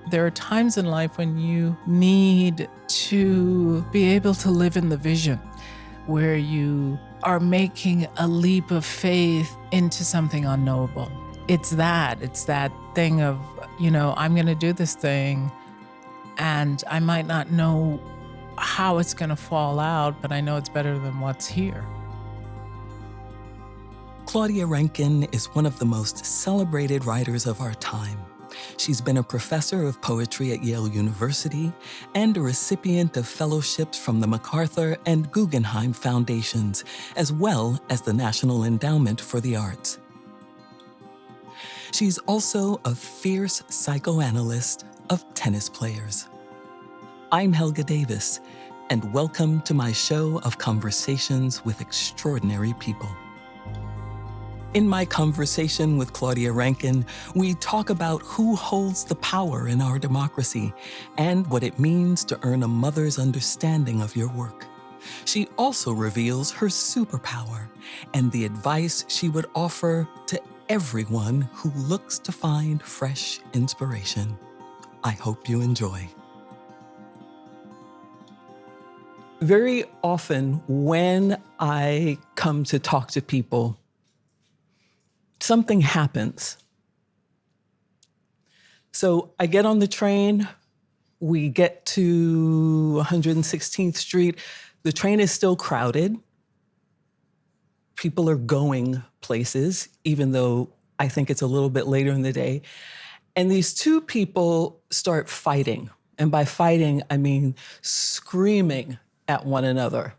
There are times in life when you need to be able to live in the vision, where you are making a leap of faith into something unknowable. It's that thing of, I'm going to do this thing and I might not know how it's going to fall out, but I know it's better than what's here. Claudia Rankine is one of the most celebrated writers of our time. She's been a professor of poetry at Yale University and a recipient of fellowships from the MacArthur and Guggenheim Foundations, as well as the National Endowment for the Arts. She's also a fierce psychoanalyst of tennis players. I'm Helga Davis, and welcome to my show of conversations with extraordinary people. In my conversation with Claudia Rankine, we talk about who holds the power in our democracy and what it means to earn a mother's understanding of your work. She also reveals her superpower and the advice she would offer to everyone who looks to find fresh inspiration. I hope you enjoy. Very often when I come to talk to people, something happens. So I get on the train, we get to 116th Street. The train is still crowded. People are going places, even though I think it's a little bit later in the day. And these two people start fighting. And by fighting, I mean screaming at one another.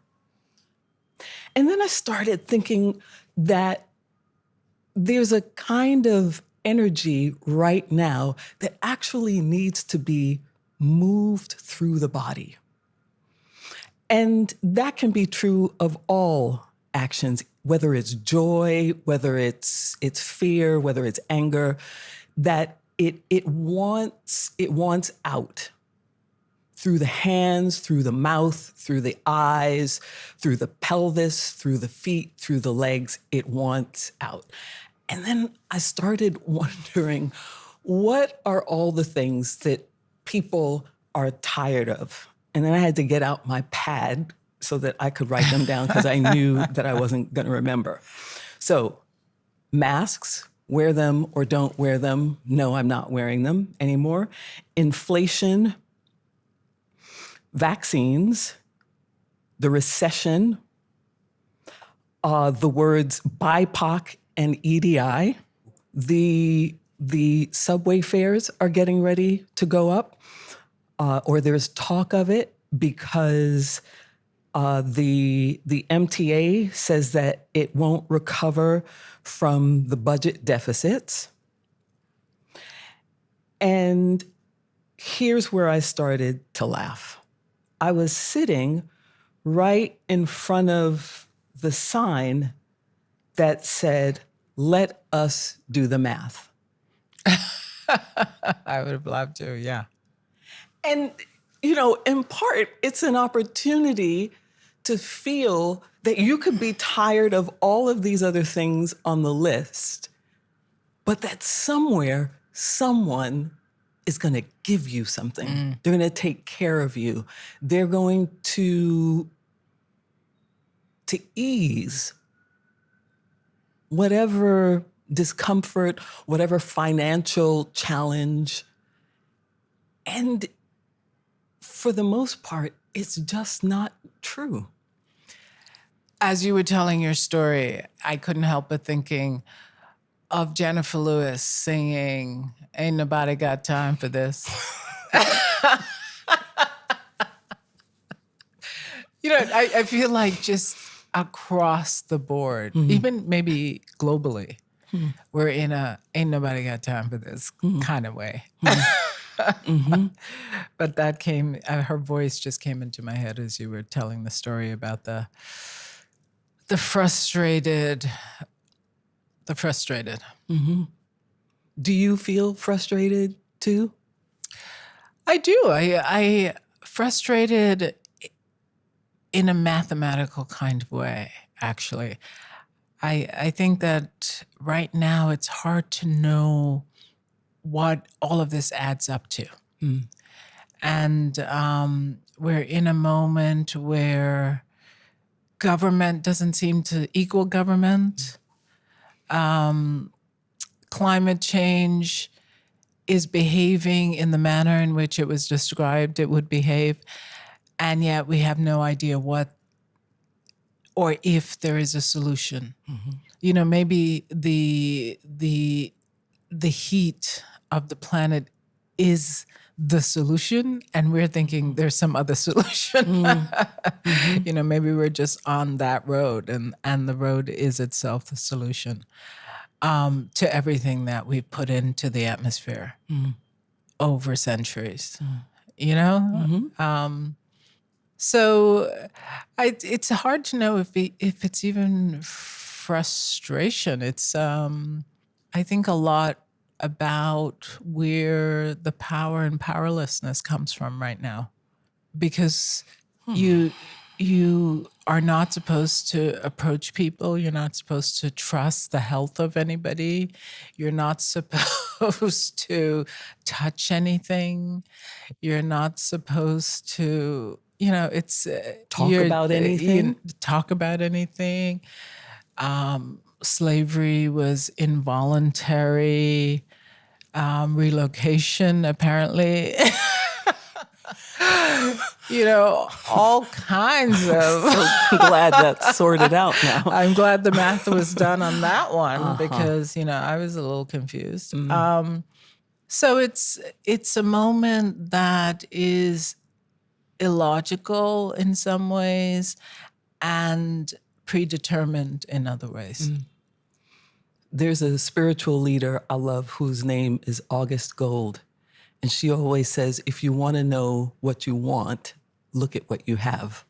And then I started thinking that there's a kind of energy right now that actually needs to be moved through the body. And that can be true of all actions, whether it's joy, whether it's fear, whether it's anger, that it wants out through the hands, through the mouth, through the eyes, through the pelvis, through the feet, through the legs. It wants out. And then I started wondering, what are all the things that people are tired of? And then I had to get out my pad so that I could write them down because I knew that I wasn't going to remember. So masks, wear them or don't wear them. No, I'm not wearing them anymore. Inflation, vaccines, the recession, the words BIPOC and EDI. The subway fares are getting ready to go up, or there's talk of it because the MTA says that it won't recover from the budget deficits. And here's where I started to laugh. I was sitting right in front of the sign that said, "Let us do the math." I would have loved to, yeah. And, in part, it's an opportunity to feel that you could be tired of all of these other things on the list, but that somewhere, someone is going to give you something. They're going to take care of you. They're going to ease whatever discomfort, whatever financial challenge. And for the most part, it's just not true. As you were telling your story, I couldn't help but thinking of Jennifer Lewis singing, "Ain't Nobody Got Time for This." I feel like just across the board, even maybe globally, we're in a "ain't nobody got time for this" kind of way. But that came, her voice just came into my head as you were telling the story about the frustrated. Do you feel frustrated too? I do. I frustrated in a mathematical kind of way, actually. I think that right now it's hard to know what all of this adds up to. And we're in a moment where government doesn't seem to equal government. Climate change is behaving in the manner in which it was described it would behave. And yet we have no idea what or if there is a solution. You know, maybe the heat of the planet is the solution, and we're thinking there's some other solution. You know, maybe we're just on that road, and the road is itself the solution to everything that we put into the atmosphere over centuries. You know, so it's hard to know if it's even frustration. It's I think a lot about where the power and powerlessness comes from right now, because you are not supposed to approach people. You're not supposed to trust the health of anybody. You're not supposed to touch anything. You're not supposed to, you know, it's Talk about anything. Talk about anything. Slavery was involuntary. Relocation, apparently. You know, all kinds of. I'm glad that's sorted out now. I'm glad the math was done on that one because, you know, I was a little confused. So it's a moment that is illogical in some ways and predetermined in other ways. There's a spiritual leader I love whose name is August Gold. And she always says, if you want to know what you want, look at what you have.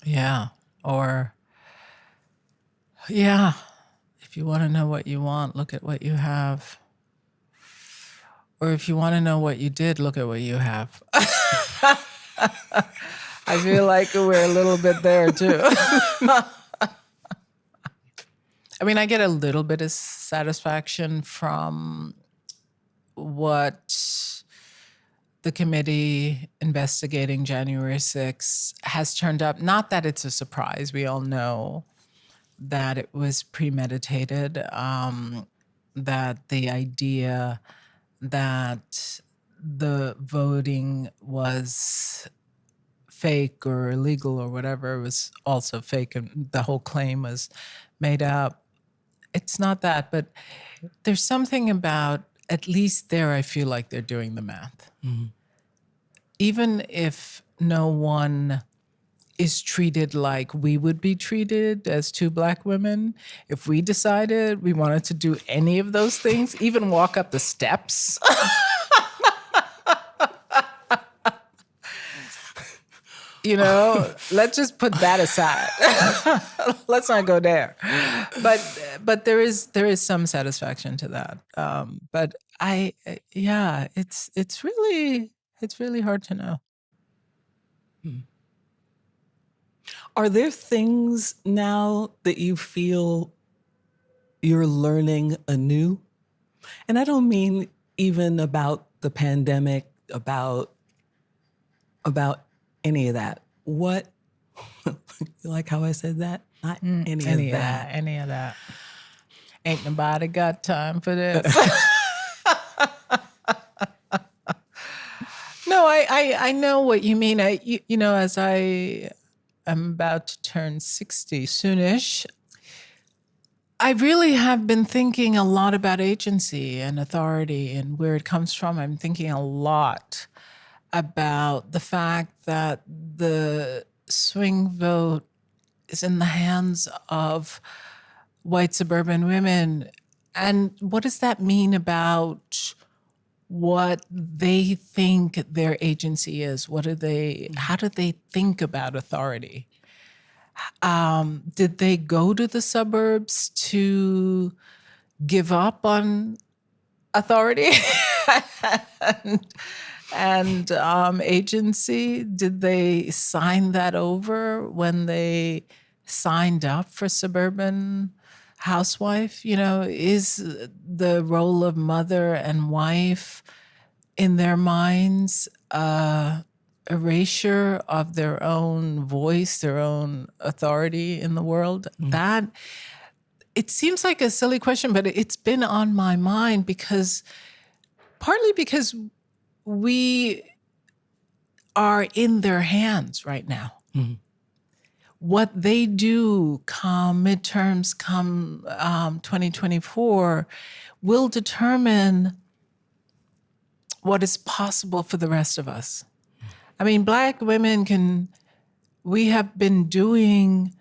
Yeah. Or, yeah, if you want to know what you want, look at what you have. Or if you want to know what you did, look at what you have. I feel like we're a little bit there too. I mean, I get a little bit of satisfaction from what the committee investigating January 6th has turned up. Not that it's a surprise. We all know that it was premeditated, that the idea that the voting was fake or illegal or whatever was also fake, and the whole claim was made up. It's not that, but there's something about, at least there, I feel like they're doing the math. Even if no one is treated like we would be treated as two Black women, if we decided we wanted to do any of those things, even walk up the steps, you know, let's just put that aside. Let's not go there. But there is some satisfaction to that. But it's really hard to know. Are there things now that you feel you're learning anew? And I don't mean even about the pandemic, about any of that. What, you like how I said that? Not any of that. Any of that. Ain't nobody got time for this. No, I know what you mean. You know, as I am about to turn 60 soonish, I really have been thinking a lot about agency and authority and where it comes from. I'm thinking a lot about the fact that the swing vote is in the hands of white suburban women. And what does that mean about what they think their agency is? How do they think about authority? Did they go to the suburbs to give up on authority and agency? Did they sign that over when they signed up for suburban housewife? You know, is the role of mother and wife in their minds, erasure of their own voice, their own authority in the world. That, it seems like a silly question, but it's been on my mind partly because we are in their hands right now. What they do come midterms, come 2024, will determine what is possible for the rest of us. I mean, Black women we have been doing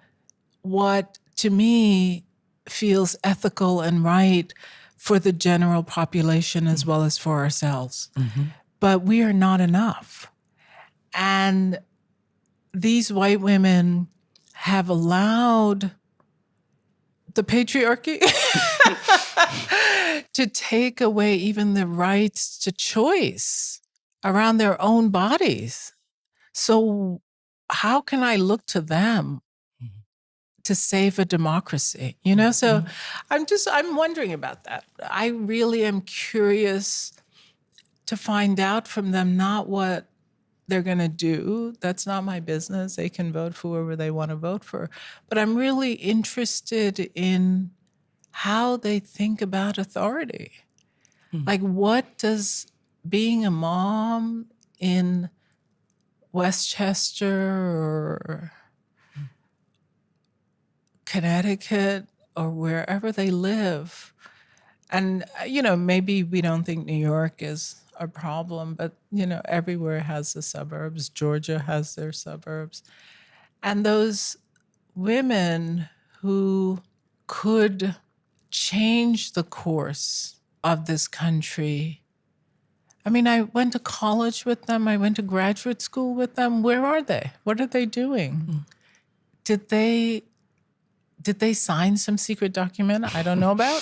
what to me feels ethical and right for the general population as well as for ourselves. But we are not enough. And these white women have allowed the patriarchy to take away even the rights to choice around their own bodies. So how can I look to them to save a democracy? You know, so I'm wondering about that. I really am curious to find out from them, not what they're going to do. That's not my business. They can vote for whoever they want to vote for. But I'm really interested in how they think about authority. Like, what does being a mom in Westchester or Connecticut or wherever they live, and, maybe we don't think New York is a problem, but, everywhere has the suburbs. Georgia has their suburbs. And those women who could change the course of this country. I mean, I went to college with them. I went to graduate school with them. Where are they? What are they doing? Did they sign some secret document I don't know about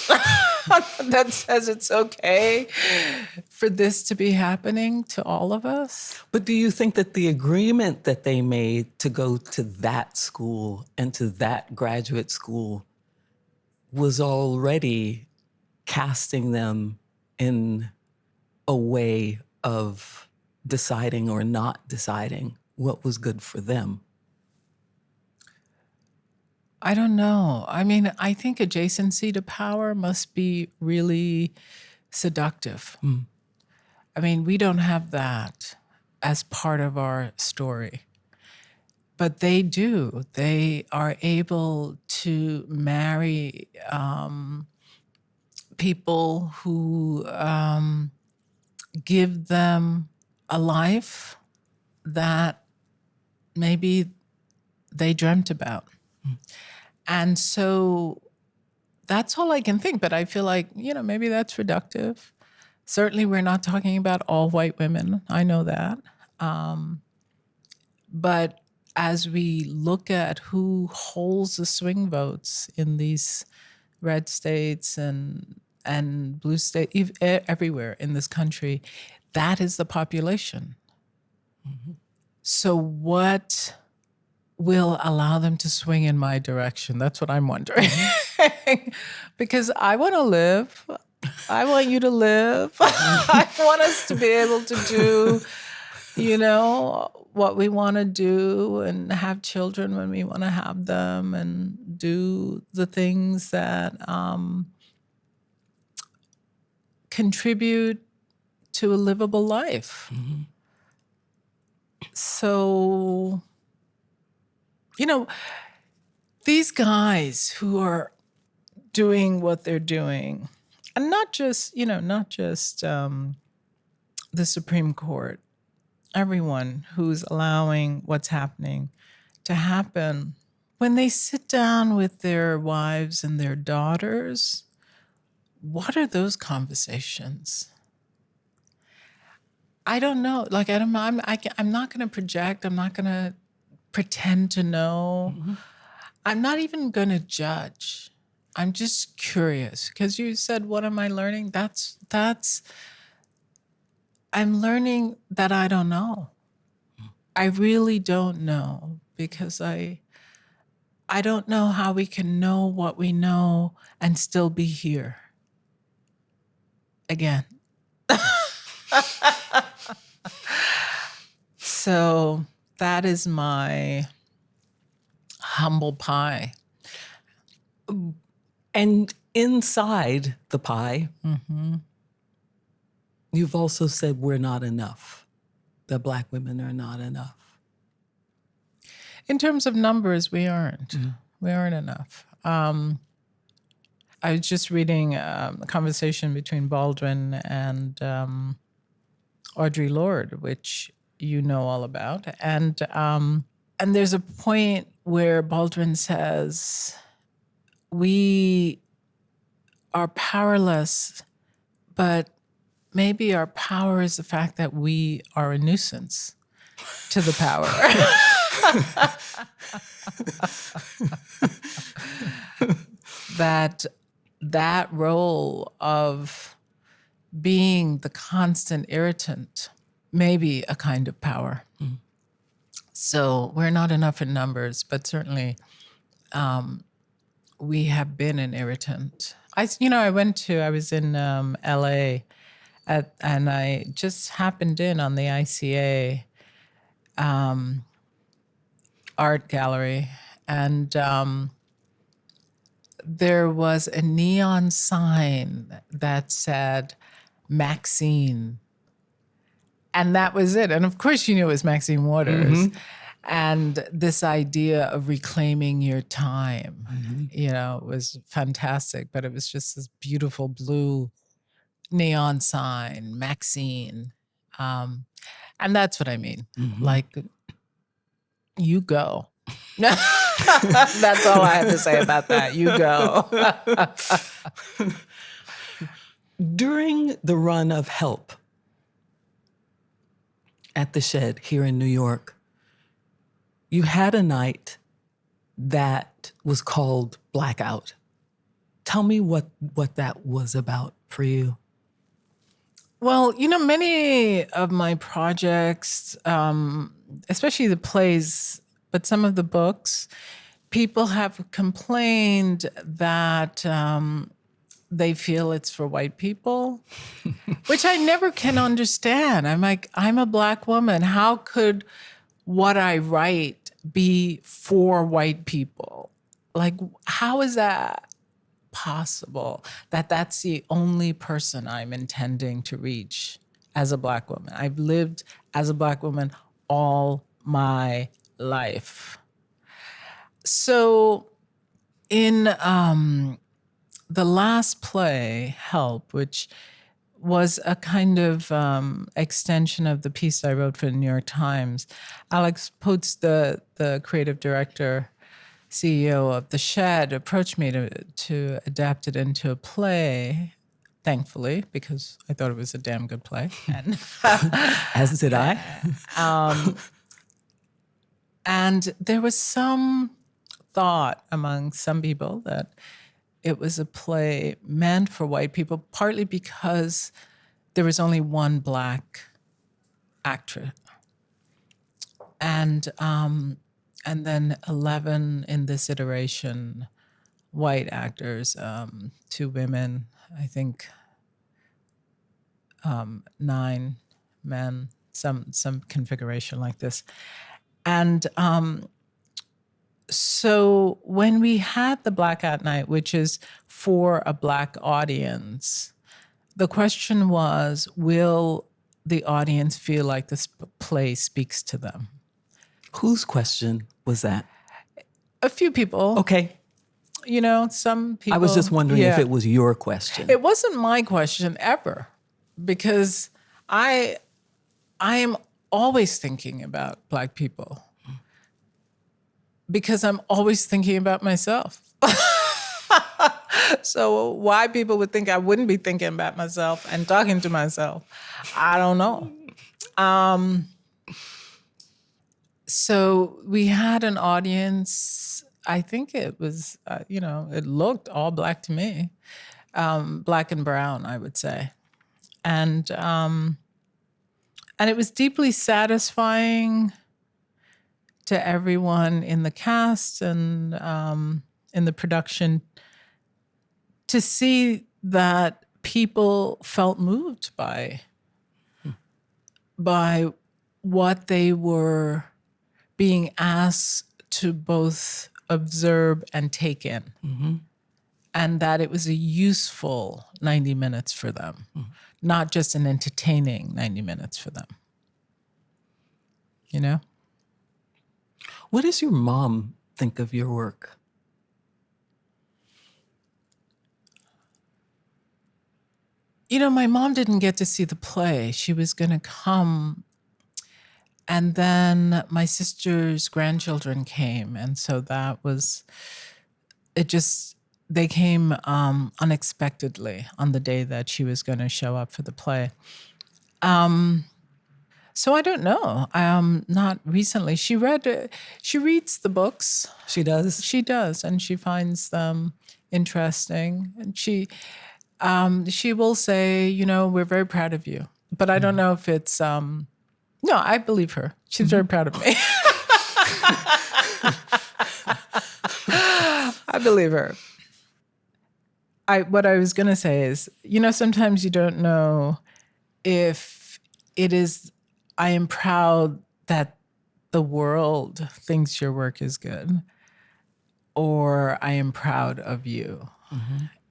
that says it's okay for this to be happening to all of us? But do you think that the agreement that they made to go to that school and to that graduate school was already casting them in a way of deciding or not deciding what was good for them? I don't know. I mean, I think adjacency to power must be really seductive. I mean, we don't have that as part of our story. But they do. They are able to marry people who give them a life that maybe they dreamt about. And so that's all I can think. But I feel like, maybe that's reductive. Certainly, we're not talking about all white women. I know that. But as we look at who holds the swing votes in these red states and blue states, everywhere in this country, that is the population. So what will allow them to swing in my direction? That's what I'm wondering. Because I want to live. I want you to live. I want us to be able to do, what we want to do and have children when we want to have them and do the things that contribute to a livable life. So, these guys who are doing what they're doing, and not just the Supreme Court, everyone who's allowing what's happening to happen, when they sit down with their wives and their daughters, what are those conversations? I don't know. Like, I don't know. I'm not going to project. I'm not going to pretend to know. I'm not even going to judge. I'm just curious, because you said, what am I learning? I'm learning that I don't know. I really don't know, because I don't know how we can know what we know and still be here again. So that is my humble pie. And inside the pie, you've also said we're not enough, that Black women are not enough. In terms of numbers, we aren't. We aren't enough. I was just reading a conversation between Baldwin and Audre Lorde, which you know all about. And there's a point where Baldwin says, we are powerless, but maybe our power is the fact that we are a nuisance to the power. that role of being the constant irritant may be a kind of power. So we're not enough in numbers, but certainly we have been an irritant. I was in LA and I just happened in on the ICA art gallery, and there was a neon sign that said Maxine. And that was it. And of course you knew it was Maxine Waters. And this idea of reclaiming your time, was fantastic. But it was just this beautiful blue neon sign, Maxine. And that's what I mean. Like, you go. That's all I have to say about that. You go. During the run of Help at the Shed here in New York, you had a night that was called Blackout. Tell me what that was about for you. Well, many of my projects, especially the plays, but some of the books, people have complained that they feel it's for white people, which I never can understand. I'm like, I'm a Black woman. How could what I write be for white people? Like, how is that possible, that that's the only person I'm intending to reach as a Black woman? I've lived as a Black woman all my life. So in the last play, Help, which was a kind of extension of the piece I wrote for the New York Times, Alex Potts, the creative director, CEO of The Shed, approached me to adapt it into a play, thankfully, because I thought it was a damn good play. And as did I. And there was some thought among some people that it was a play meant for white people, partly because there was only one Black actress. And then 11 in this iteration, white actors, 2 women, I think 9 men, some configuration like this. And so when we had the Blackout Night, which is for a Black audience, the question was, will the audience feel like this play speaks to them? Whose question was that? A few people. Okay. Some people. I was just wondering if it was your question. It wasn't my question ever, because I am always thinking about Black people, because I'm always thinking about myself. So why people would think I wouldn't be thinking about myself and talking to myself, I don't know. So we had an audience. I think it was, it looked all Black to me, Black and brown, I would say. And it was deeply satisfying to everyone in the cast and in the production to see that people felt moved by what they were being asked to both observe and take in. And that it was a useful 90 minutes for them, not just an entertaining 90 minutes for them. You know? What does your mom think of your work? You know, my mom didn't get to see the play. She was going to come. And then my sister's grandchildren came. And so that was, they came unexpectedly on the day that she was going to show up for the play. So I don't know. Not recently. She reads the books. She does? She does, and she finds them interesting. And she will say, you know, we're very proud of you. But I don't know if it's, no, I believe her. She's very proud of me. I believe her. What I was going to say is, you know, sometimes you don't know if it is, I am proud that the world thinks your work is good, or I am proud of you.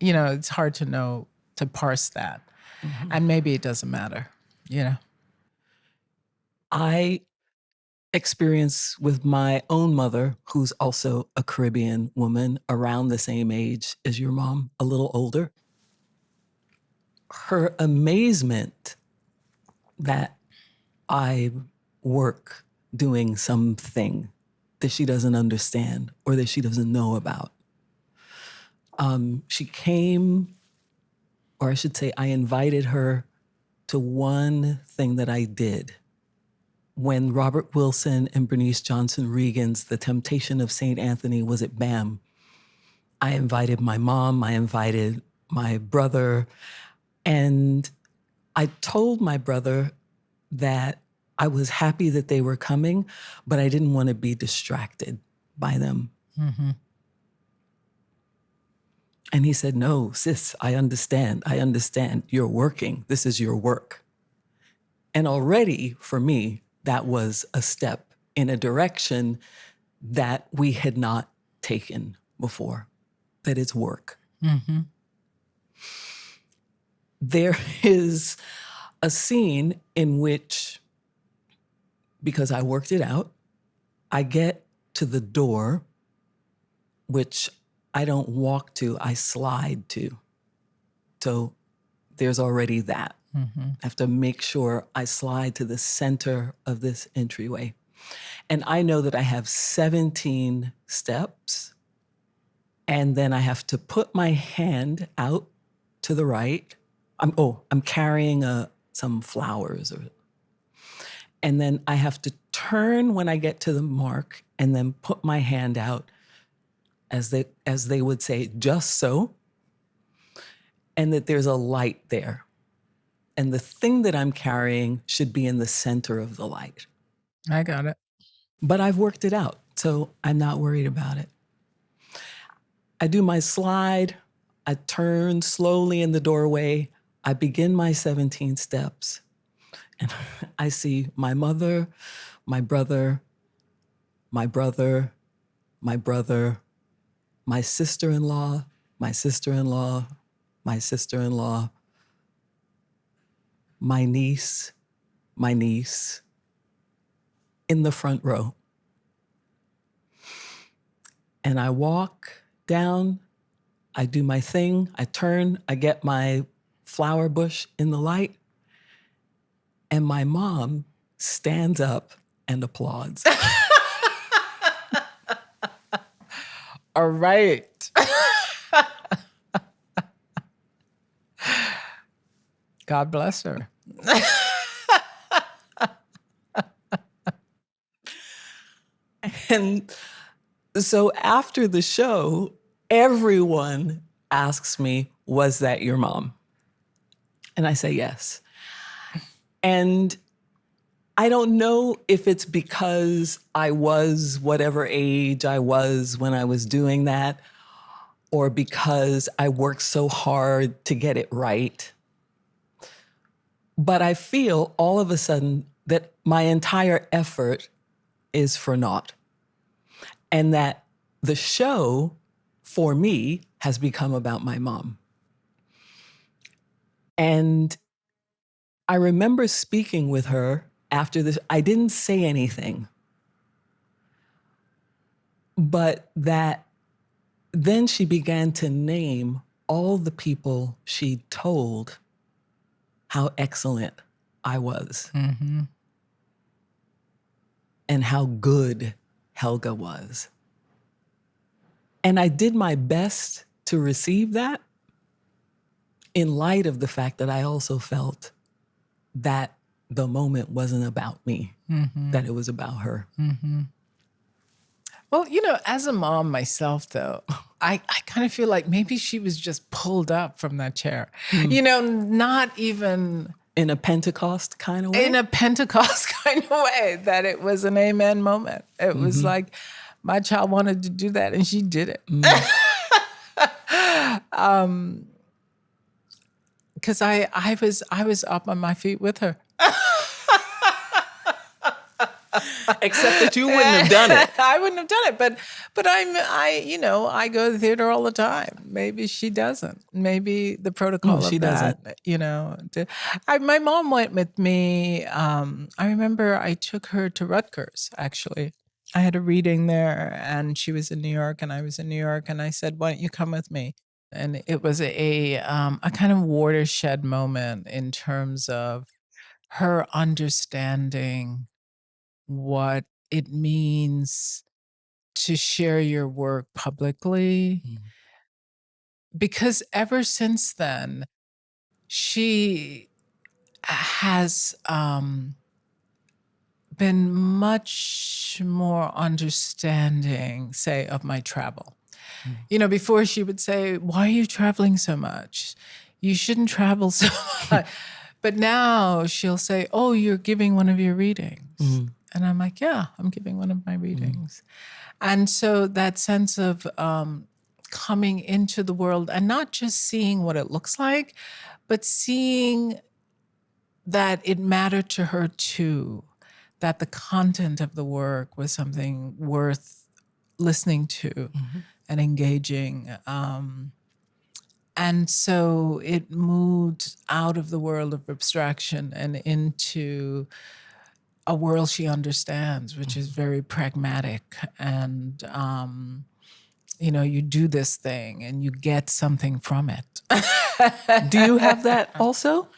You know, it's hard to know, to parse that. And maybe it doesn't matter, you know. I experience with my own mother, who's also a Caribbean woman around the same age as your mom, a little older. Her amazement that I work doing something that she doesn't understand or that she doesn't know about. She came, or I should say, I invited her to one thing that I did when Robert Wilson and Bernice Johnson Regan's The Temptation of St. Anthony was at BAM. I invited my mom, I invited my brother, and I told my brother that I was happy that they were coming, but I didn't want to be distracted by them. And he said, no, sis, I understand. You're working. This is your work. And already, for me, that was a step in a direction that we had not taken before, that it's work. There is a scene in which, because I worked it out, I get to the door, which I don't walk to, I slide to. So there's already that. I have to make sure I slide to the center of this entryway. And I know that I have 17 steps, and then I have to put my hand out to the right. I'm carrying some flowers, and then I have to turn when I get to the mark, and then put my hand out, as they would say, just so, and that there's a light there. And the thing that I'm carrying should be in the center of the light. I got it. But I've worked it out, so I'm not worried about it. I do my slide, I turn slowly in the doorway, I begin my 17 steps, and I see my mother, my brother, my brother, my brother, my sister-in-law, my sister-in-law, my sister-in-law, my niece, in the front row. And I walk down, I do my thing, I turn, I get my flower bush in the light, and my mom stands up and applauds. All right. God bless her. And so after the show, everyone asks me, was that your mom? And I say yes. And I don't know if it's because I was whatever age I was when I was doing that, or because I worked so hard to get it right. But I feel all of a sudden that my entire effort is for naught. And that the show, for me, has become about my mom. And I remember speaking with her after this. I didn't say anything, but that then she began to name all the people she told how excellent I was and how good Helga was. And I did my best to receive that in light of the fact that I also felt that the moment wasn't about me, that it was about her. Well, as a mom myself, though, I kind of feel like maybe she was just pulled up from that chair. Not even In a Pentecost kind of way? in a Pentecost kind of way, that it was an amen moment. It was like, my child wanted to do that and she did it. Because I was up on my feet with her. Except that you wouldn't have done it. I wouldn't have done it, but I go to the theater all the time. Maybe she doesn't. Maybe the protocol of she that, my mom went with me. I remember I took her to Rutgers, actually. I had a reading there, and she was in New York, and I was in New York, and I said, "Why don't you come with me?" And it was a kind of watershed moment in terms of her understanding what it means to share your work publicly. Because ever since then, she has been much more understanding, say, of my travel. Before she would say, "Why are you traveling so much? You shouldn't travel so much." But now she'll say, "Oh, you're giving one of your readings." And I'm like, "Yeah, I'm giving one of my readings." And so that sense of coming into the world and not just seeing what it looks like, but seeing that it mattered to her too, that the content of the work was something worth listening to and engaging. And so it moved out of the world of abstraction and into a world she understands, which is very pragmatic. And, you do this thing and you get something from it. Do you have that also?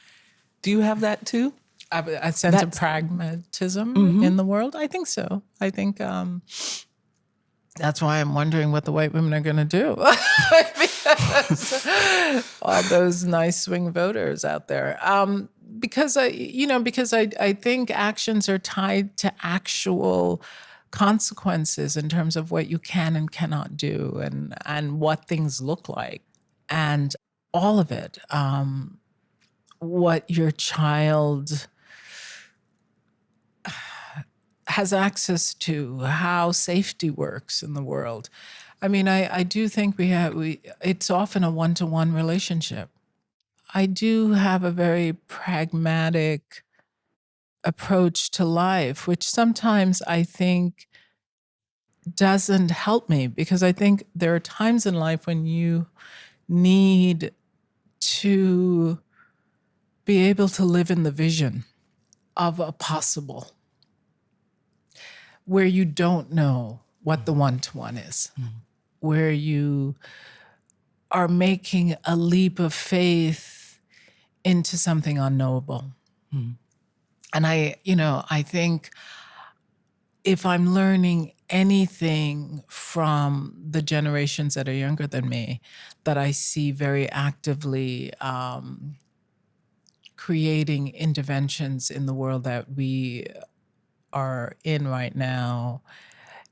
Do you have that too? A sense of pragmatism in the world? I think so. I think that's why I'm wondering what the white women are going to do. Because all those nice swing voters out there. Because I think actions are tied to actual consequences in terms of what you can and cannot do and what things look like. And all of it, what your child has access to, how safety works in the world. I mean, I do think it's often a one-to-one relationship. I do have a very pragmatic approach to life, which sometimes I think doesn't help me, because I think there are times in life when you need to be able to live in the vision of a possible, where you don't know what the one-to-one is, where you are making a leap of faith into something unknowable. And I think if I'm learning anything from the generations that are younger than me, that I see very actively creating interventions in the world that we are in right now,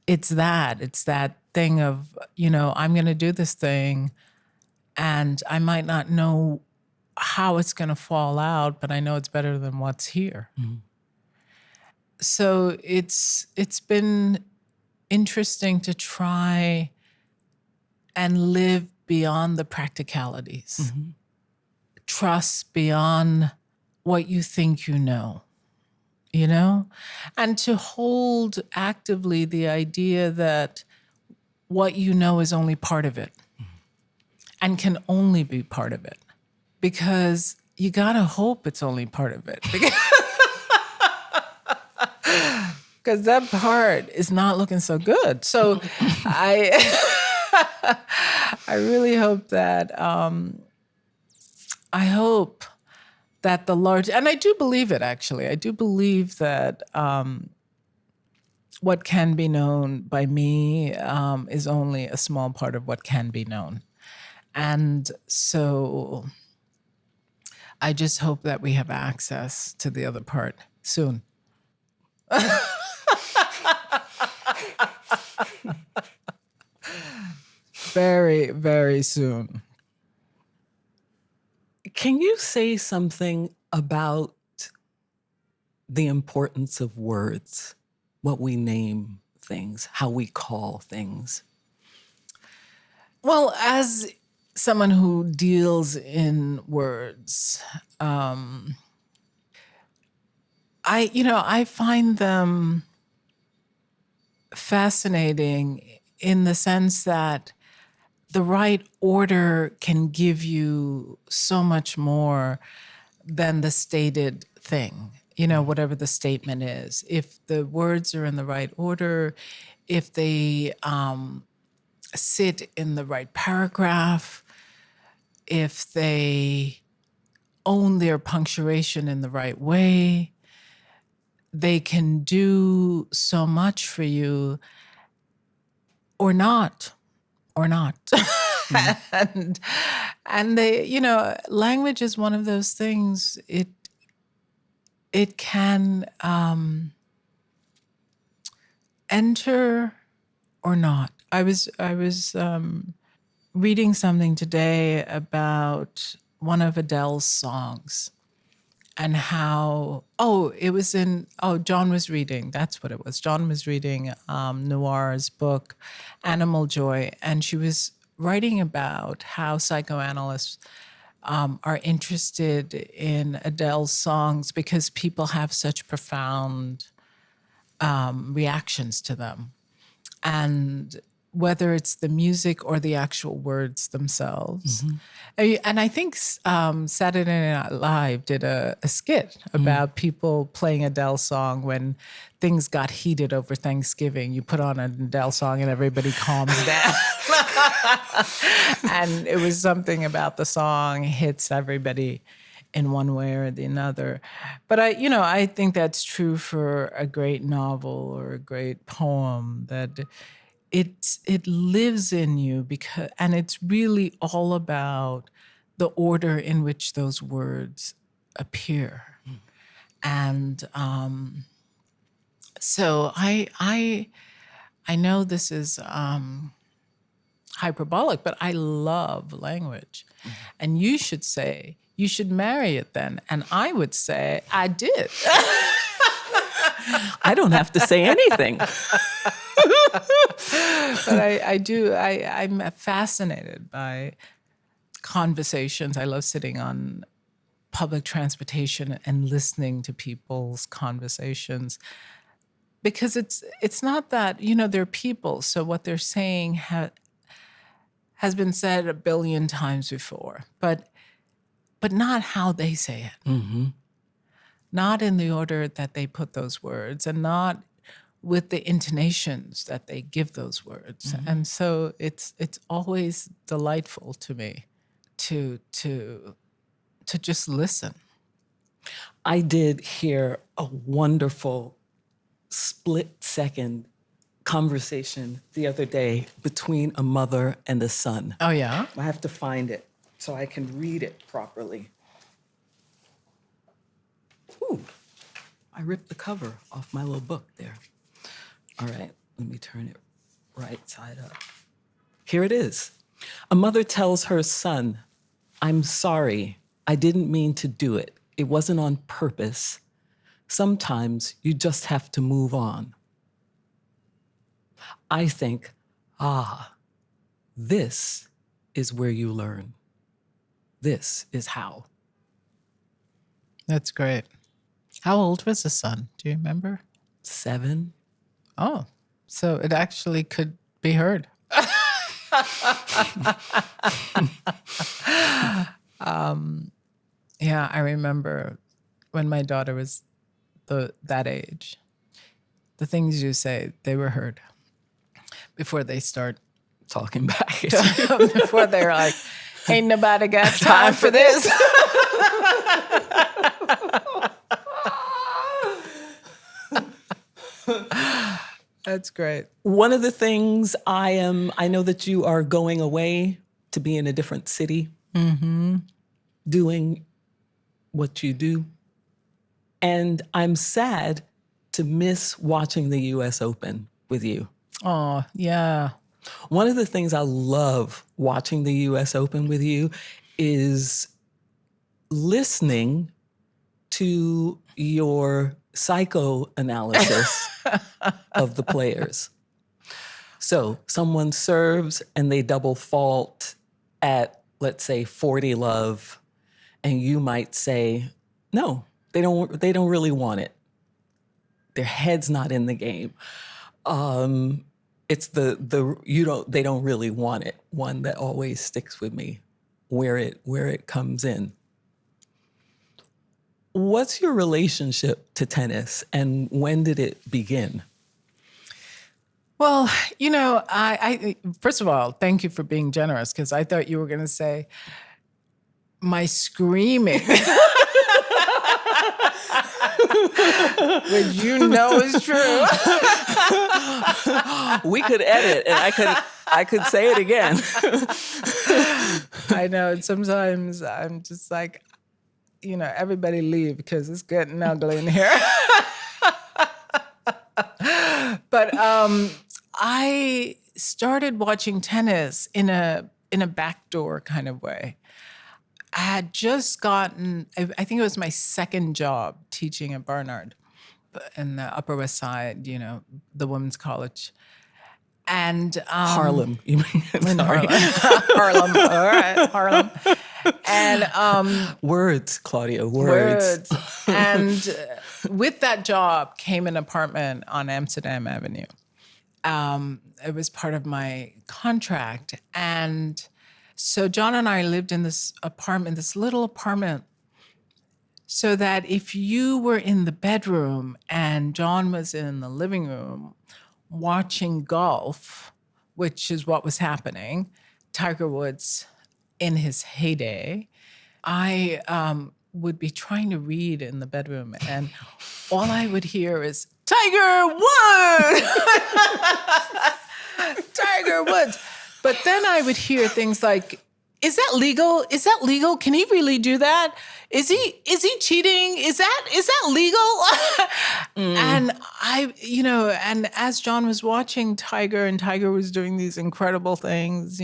it's that thing of, I'm going to do this thing and I might not know how it's going to fall out, but I know it's better than what's here. So it's been interesting to try and live beyond the practicalities, trust beyond what you think you know. you know? And to hold actively the idea that what you know is only part of it and can only be part of it. Because you gotta hope it's only part of it. Because that part is not looking so good. So I I really hope that I hope that the large, and I do believe it actually. I do believe that what can be known by me is only a small part of what can be known. And so I just hope that we have access to the other part soon. Very, very soon. Can you say something about the importance of words, what we name things, how we call things? Well, as someone who deals in words, I find them fascinating in the sense that the right order can give you so much more than the stated thing, whatever the statement is. If the words are in the right order, if they sit in the right paragraph, if they own their punctuation in the right way, they can do so much for you or not. And they, language is one of those things. It can enter or not. I was reading something today about one of Adele's songs and how, John was reading, that's what it was. John was reading Noir's book, Animal Joy, and she was writing about how psychoanalysts are interested in Adele's songs because people have such profound reactions to them. And whether it's the music or the actual words themselves. And I think Saturday Night Live did a skit about people playing Adele song when things got heated over Thanksgiving. You put on an Adele song and everybody calms down. And it was something about the song hits everybody in one way or the other. But I think that's true for a great novel or a great poem, that it lives in you and it's really all about the order in which those words appear. And so I know this is hyperbolic, but I love language. And you should say, you should marry it then. And I would say, I did. I don't have to say anything. But I do. I'm fascinated by conversations. I love sitting on public transportation and listening to people's conversations, because it's not that, they're people. So what they're saying has been said 1 billion times before, but not how they say it. Not in the order that they put those words, and not with the intonations that they give those words. And so it's always delightful to me to just listen. I did hear a wonderful split-second conversation the other day between a mother and a son. Oh, yeah? I have to find it so I can read it properly. Ooh, I ripped the cover off my little book there. All right, let me turn it right side up. Here it is. A mother tells her son, "I'm sorry. I didn't mean to do it. It wasn't on purpose. Sometimes you just have to move on." I think, this is where you learn. This is how. That's great. How old was the son? Do you remember? 7. Oh, so it actually could be heard. Yeah, I remember when my daughter was that age. The things you say, they were heard before they start Talking back. before they're like, ain't nobody got time for this. That's great. One of the things I know that you are going away to be in a different city, doing what you do. And I'm sad to miss watching the US Open with you. Oh, yeah. One of the things I love watching the US Open with you is listening to your psychoanalysis of the players. So someone serves and they double fault at, let's say, 40 love, and you might say, no, they don't really want it. Their head's not in the game. It's they don't really want it. One that always sticks with me, where it comes in. What's your relationship to tennis, and when did it begin? Well, I first of all, thank you for being generous, because I thought you were going to say my screaming, which is true. We could edit, and I could say it again. I know. Sometimes I'm just like, everybody leave because it's getting ugly in here. But I started watching tennis in a backdoor kind of way. I had just gotten, I think it was my second job teaching at Barnard in the Upper West Side, the women's college. And Harlem, you mean? Sorry. Harlem. All right, Harlem. And words, Claudia, words. And with that job came an apartment on Amsterdam Avenue. It was part of my contract. And so John and I lived in this apartment, this little apartment, so that if you were in the bedroom and John was in the living room watching golf, which is what was happening, Tiger Woods in his heyday, I would be trying to read in the bedroom, and all I would hear is, Tiger Woods! Tiger Woods! But then I would hear things like, is that legal? Is that legal? Can he really do that? Is he cheating? Is that legal? And and as John was watching Tiger, and Tiger was doing these incredible things,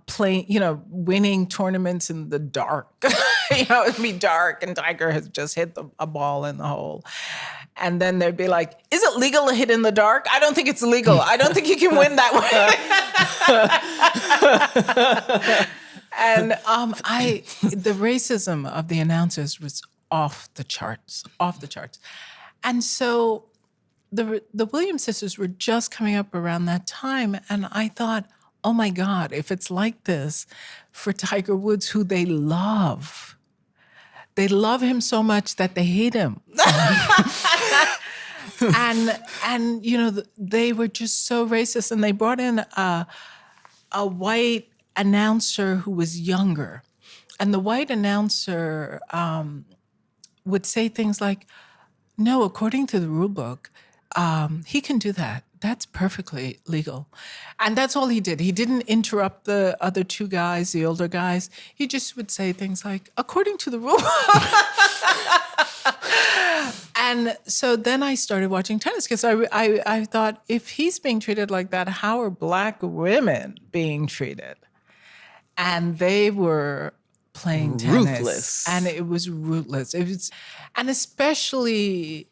playing, winning tournaments in the dark. It'd be dark and Tiger has just hit a ball in the hole. And then they'd be like, is it legal to hit in the dark? I don't think it's legal. I don't think you can win that way. And the racism of the announcers was off the charts. And so the Williams sisters were just coming up around that time. And I thought, oh my God, if it's like this for Tiger Woods, who they love him so much that they hate him. and they were just so racist, and they brought in a white announcer who was younger. And the white announcer would say things like, no, according to the rule book, he can do that. That's perfectly legal. And that's all he did. He didn't interrupt the other two guys, the older guys. He just would say things like, according to the rule book. And so then I started watching tennis, because I thought, if he's being treated like that, how are Black women being treated? And they were playing tennis. Ruthless. And it was ruthless. And especially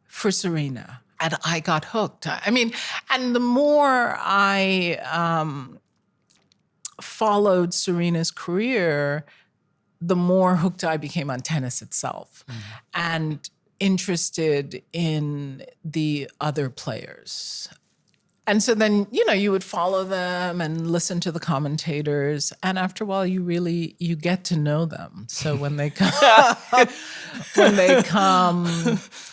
for Serena. And I got hooked. I mean, and the more I followed Serena's career, the more hooked I became on tennis itself and interested in the other players. And so then, you would follow them and listen to the commentators. And after a while, you get to know them. So when they come,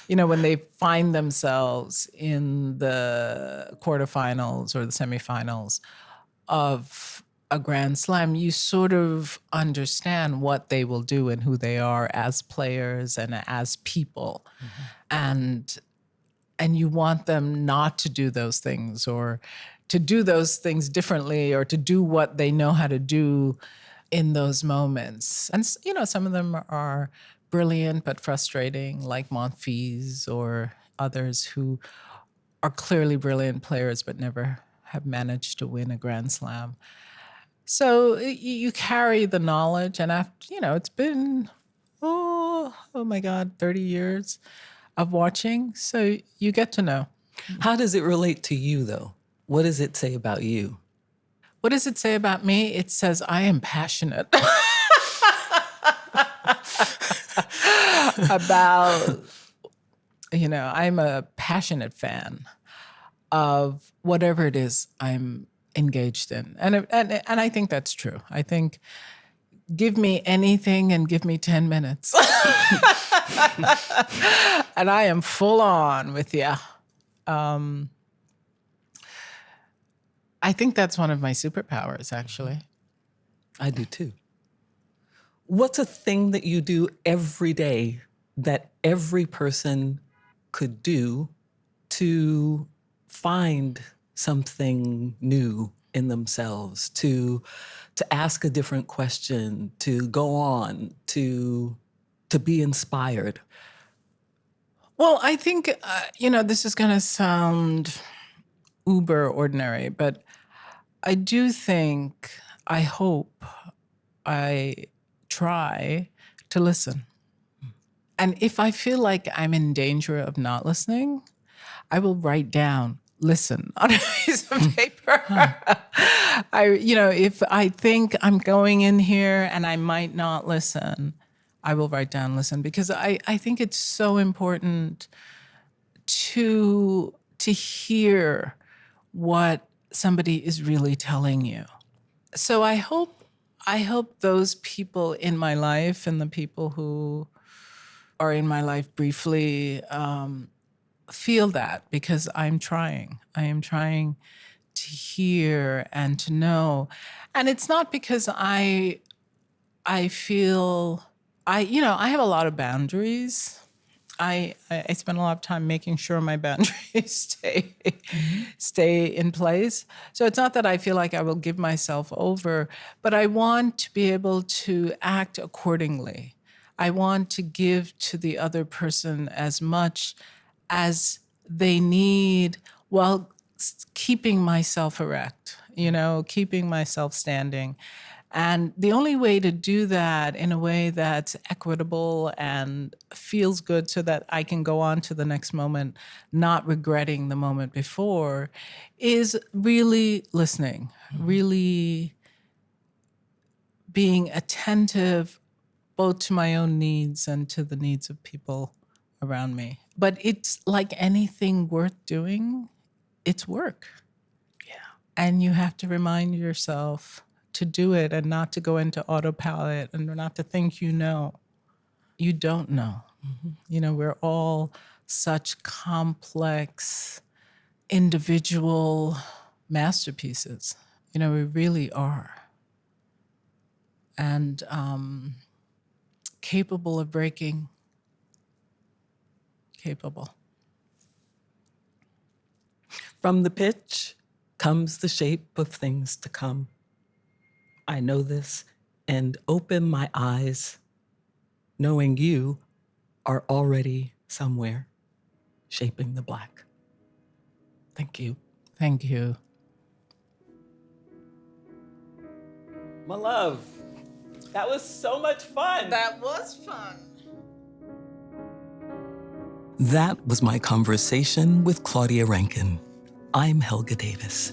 when they find themselves in the quarterfinals or the semifinals of a Grand Slam, you sort of understand what they will do and who they are as players and as people. And you want them not to do those things or to do those things differently or to do what they know how to do in those moments. And, some of them are brilliant but frustrating, like Monfils or others who are clearly brilliant players but never have managed to win a Grand Slam. So you carry the knowledge, and after, it's been, oh my God, 30 years of watching. So you get to know. How does it relate to you, though? What does it say about you? What does it say about me? It says I am passionate about, I'm a passionate fan of whatever it is I'm engaged in. And I think that's true. I think give me anything and give me 10 minutes. And I am full on with you. I think that's one of my superpowers, actually. I do too. What's a thing that you do every day that every person could do to find something new in themselves, to ask a different question, to go on, to be inspired? Well, I think, this is going to sound uber ordinary, but I do think, I hope, I try to listen. And if I feel like I'm in danger of not listening, I will write down, listen, on a piece of paper. If I think I'm going in here and I might not listen, I will write down, listen, because I think it's so important to hear what somebody is really telling you. So I hope those people in my life and the people who are in my life briefly feel that, because I'm trying. I am trying to hear and to know. And it's not because I feel I have a lot of boundaries. I spend a lot of time making sure my boundaries stay in place. So it's not that I feel like I will give myself over, but I want to be able to act accordingly. I want to give to the other person as much as they need while keeping myself erect, keeping myself standing. And the only way to do that in a way that's equitable and feels good so that I can go on to the next moment, not regretting the moment before, is really listening, really being attentive both to my own needs and to the needs of people around me. But it's like anything worth doing, it's work. Yeah. And you have to remind yourself to do it and not to go into autopilot and not to think you know. You don't know. Mm-hmm. We're all such complex, individual masterpieces. We really are. And capable of breaking. Capable. From the pitch comes the shape of things to come. I know this and open my eyes, knowing you are already somewhere shaping the black. Thank you. Thank you. My love, that was so much fun. That was fun. That was my conversation with Claudia Rankine. I'm Helga Davis.